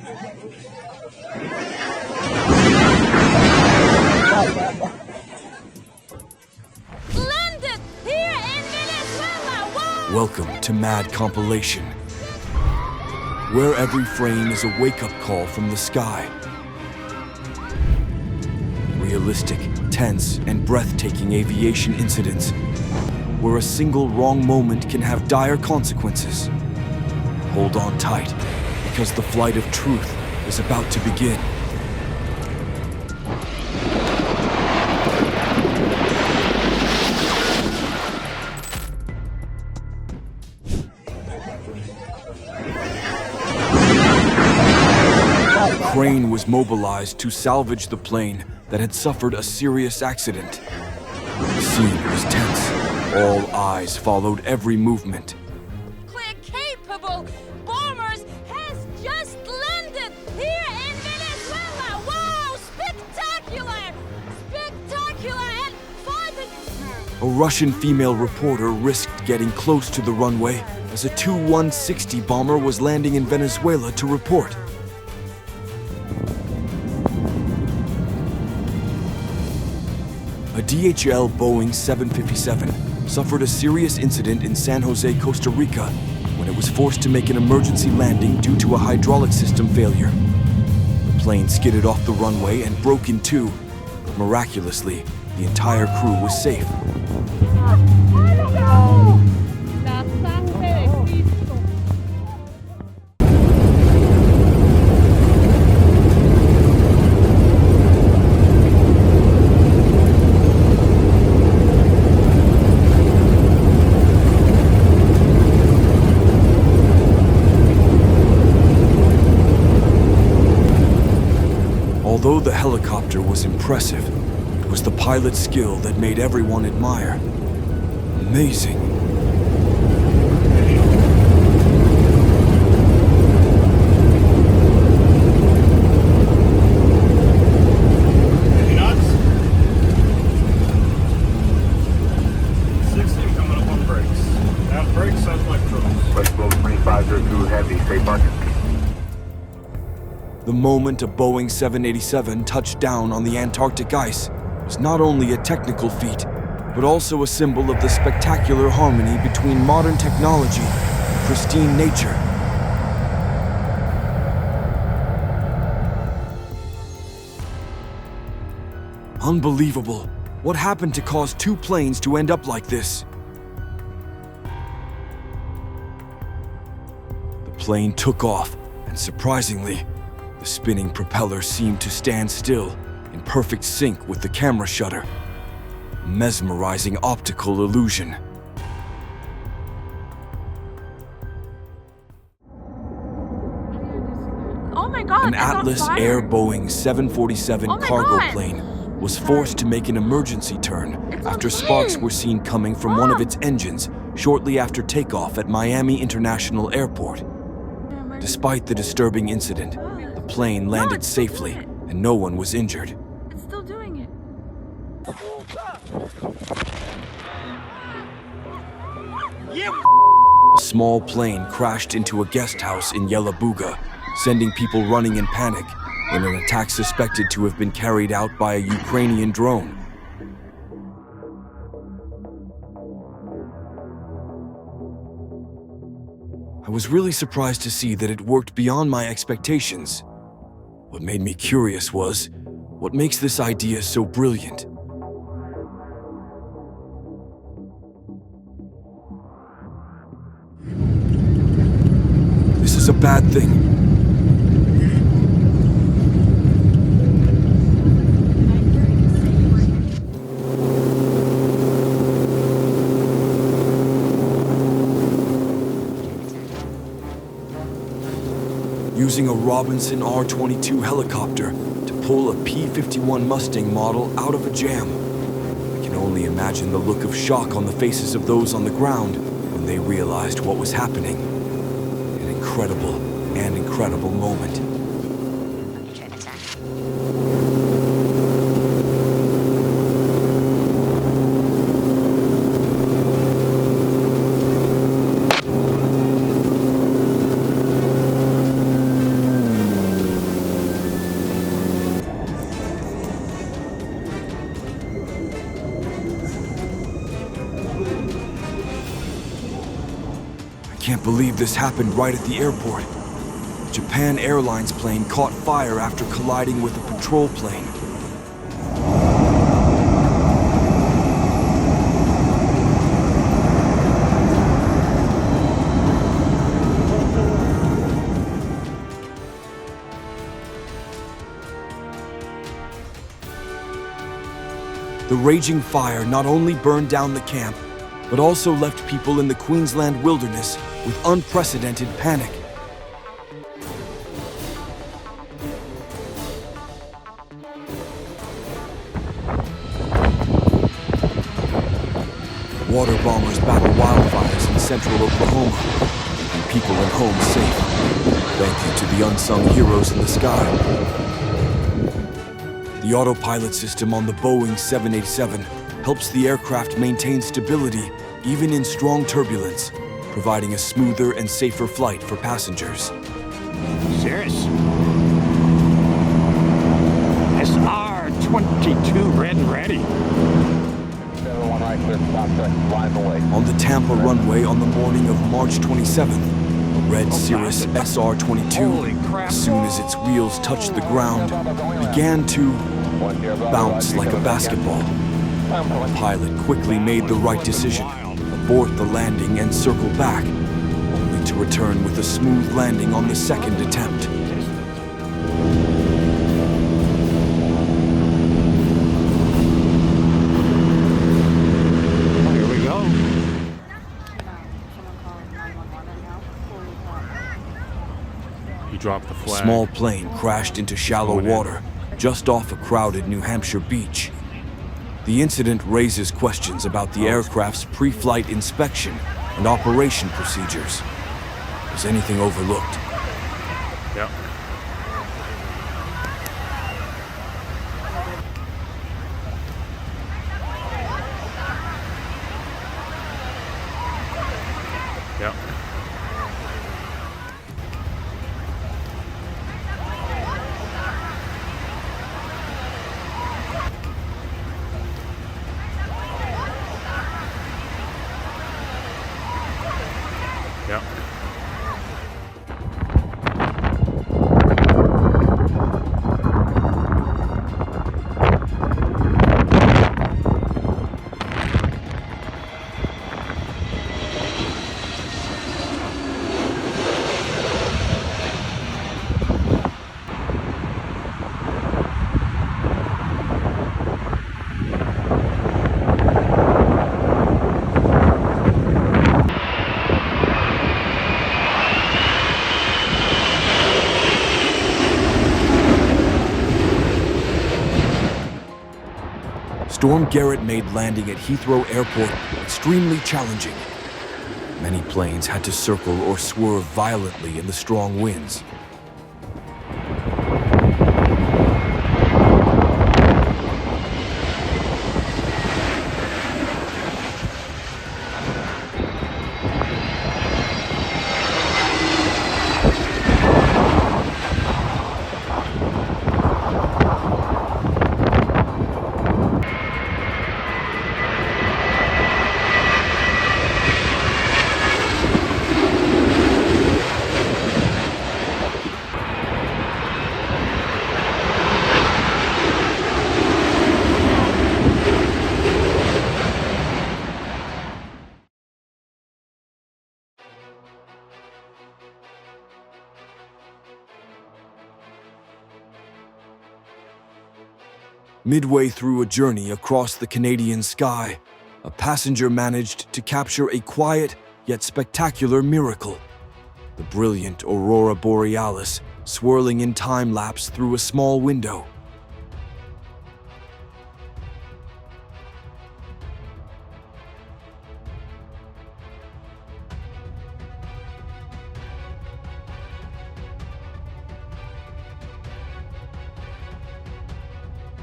Landed here in Venezuela! Whoa! Welcome to Mad Compilation, where every frame is a wake-up call from the sky. Realistic, tense, and breathtaking aviation incidents, where a single wrong moment can have dire consequences. Hold on tight, because the flight of truth is about to begin. A crane was mobilized to salvage the plane that had suffered a serious accident. The scene was tense. All eyes followed every movement. Capable bombers has just landed here in Venezuela! Wow! Spectacular! Spectacular and fabulous! A Russian female reporter risked getting close to the runway as a Tu-160 bomber was landing in Venezuela to report. A DHL Boeing 757 suffered a serious incident in San Jose, Costa Rica, when it was forced to make an emergency landing due to a hydraulic system failure. The plane skidded off the runway and broke in two, but miraculously, the entire crew was safe. Although the helicopter was impressive, it was the pilot's skill that made everyone admire. Amazing. Any knots? 60 coming up on brakes. Now brakes sounds like cruise. Flexible 2502 heavy, safe market. The moment a Boeing 787 touched down on the Antarctic ice was not only a technical feat, but also a symbol of the spectacular harmony between modern technology and pristine nature. Unbelievable. What happened to cause two planes to end up like this? The plane took off, and surprisingly, the spinning propeller seemed to stand still, in perfect sync with the camera shutter. A mesmerizing optical illusion. Oh my god! An it's on Atlas fire. Air Boeing 747 Oh my cargo God. plane was forced to make an emergency turn It's on after sparks fire. were seen coming from one of its engines shortly after takeoff at Miami International Airport. Despite the disturbing incident, the plane landed it's still safely doing it. and no one was injured. It's still doing it. A small plane crashed into a guest house in Yelabuga, sending people running in panic in an attack suspected to have been carried out by a Ukrainian drone. I was really surprised to see that it worked beyond my expectations. What made me curious was, what makes this idea so brilliant? This is a bad thing. Using a Robinson R-22 helicopter to pull a P-51 Mustang model out of a jam. I can only imagine the look of shock on the faces of those on the ground when they realized what was happening. An incredible moment. Can't believe this happened right at the airport. Japan Airlines plane caught fire after colliding with a patrol plane. The raging fire not only burned down the camp, but also left people in the Queensland wilderness with unprecedented panic. Water bombers battle wildfires in central Oklahoma, keeping people and homes safe. Thank you to the unsung heroes in the sky. The autopilot system on the Boeing 787 helps the aircraft maintain stability even in strong turbulence, providing a smoother and safer flight for passengers. Serious? SR-22 red and ready. On the Tampa runway on the morning of March 27th, a red Cirrus SR-22, as soon as its wheels touched the ground, began to bounce like a basketball. The pilot quickly made the right decision, abort the landing and circle back, only to return with a smooth landing on the second attempt. Here we go. He dropped the A flag. small plane crashed into shallow water just off a crowded New Hampshire beach. The incident raises questions about the aircraft's pre-flight inspection and operation procedures. Was anything overlooked? Yep. Yep. Yep. Storm Garrett made landing at Heathrow Airport extremely challenging. Many planes had to circle or swerve violently in the strong winds. Midway through a journey across the Canadian sky, a passenger managed to capture a quiet yet spectacular miracle. The brilliant aurora borealis swirling in time-lapse through a small window.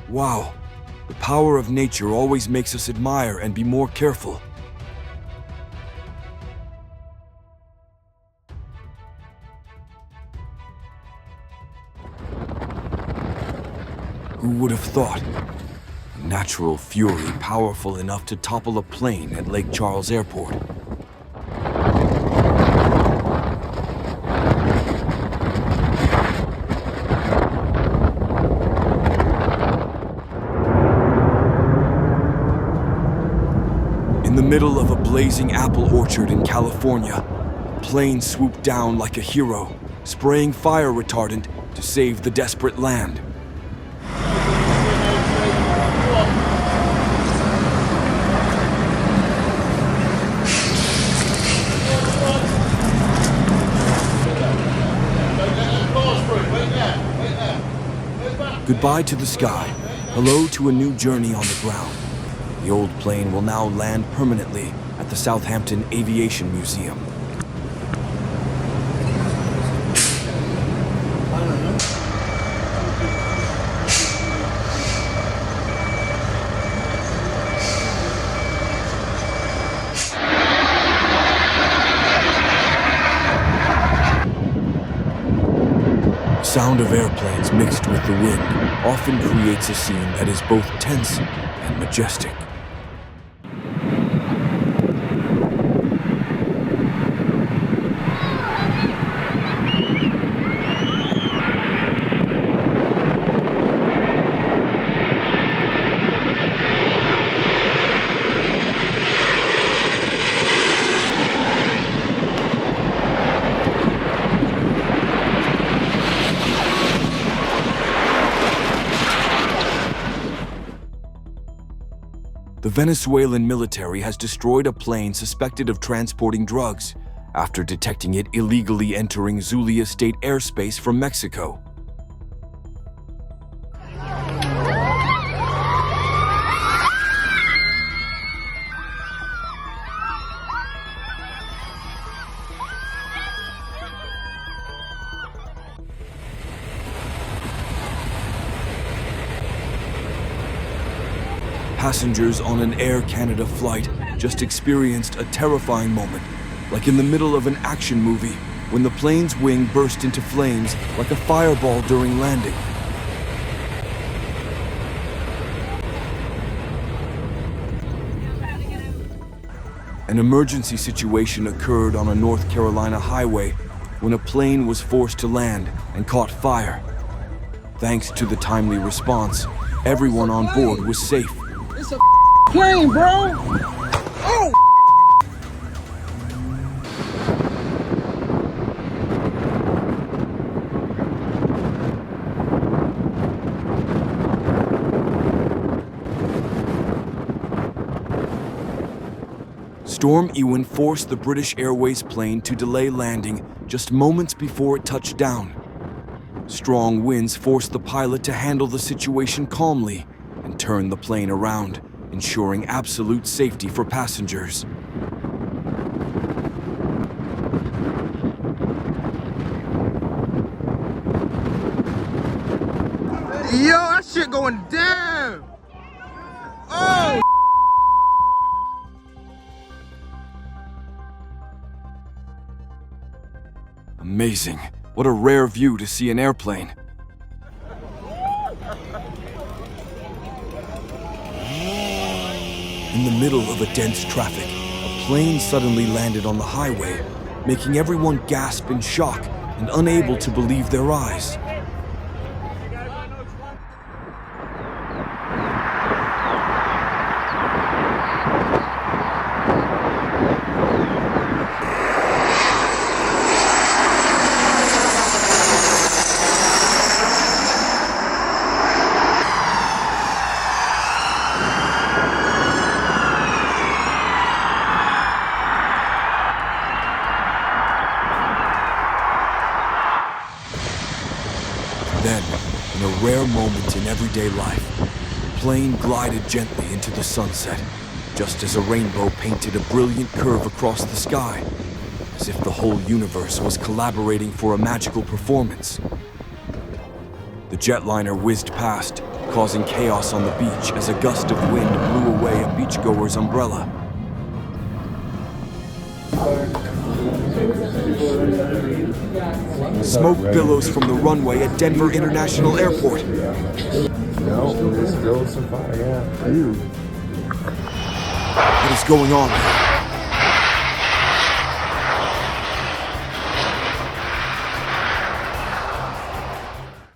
Wow, the power of nature always makes us admire and be more careful. Who would have thought? A natural fury powerful enough to topple a plane at Lake Charles Airport. middle of a blazing apple orchard in California, a plane swooped down like a hero, spraying fire retardant to save the desperate land. Goodbye to the sky, hello to a new journey on the ground. The old plane will now land permanently at the Southampton Aviation Museum. The sound of airplanes mixed with the wind often creates a scene that is both tense and majestic. The Venezuelan military has destroyed a plane suspected of transporting drugs after detecting it illegally entering Zulia state airspace from Mexico. Passengers on an Air Canada flight just experienced a terrifying moment, like in the middle of an action movie when the plane's wing burst into flames like a fireball during landing. An emergency situation occurred on a North Carolina highway when a plane was forced to land and caught fire. Thanks to the timely response, everyone on board was safe. It's a plane, bro! Oh! Storm Ewan forced the British Airways plane to delay landing just moments before it touched down. Strong winds forced the pilot to handle the situation calmly and turn the plane around, ensuring absolute safety for passengers. Yo, that shit going down! Oh! Amazing. What a rare view to see an airplane. In the middle of a dense traffic, a plane suddenly landed on the highway, making everyone gasp in shock and unable to believe their eyes. Then, in a rare moment in everyday life, the plane glided gently into the sunset, just as a rainbow painted a brilliant curve across the sky, as if the whole universe was collaborating for a magical performance. The jetliner whizzed past, causing chaos on the beach as a gust of wind blew away a beachgoer's umbrella. Smoke billows from the runway at Denver International Airport. No, there's still some fire, yeah. What is going on here?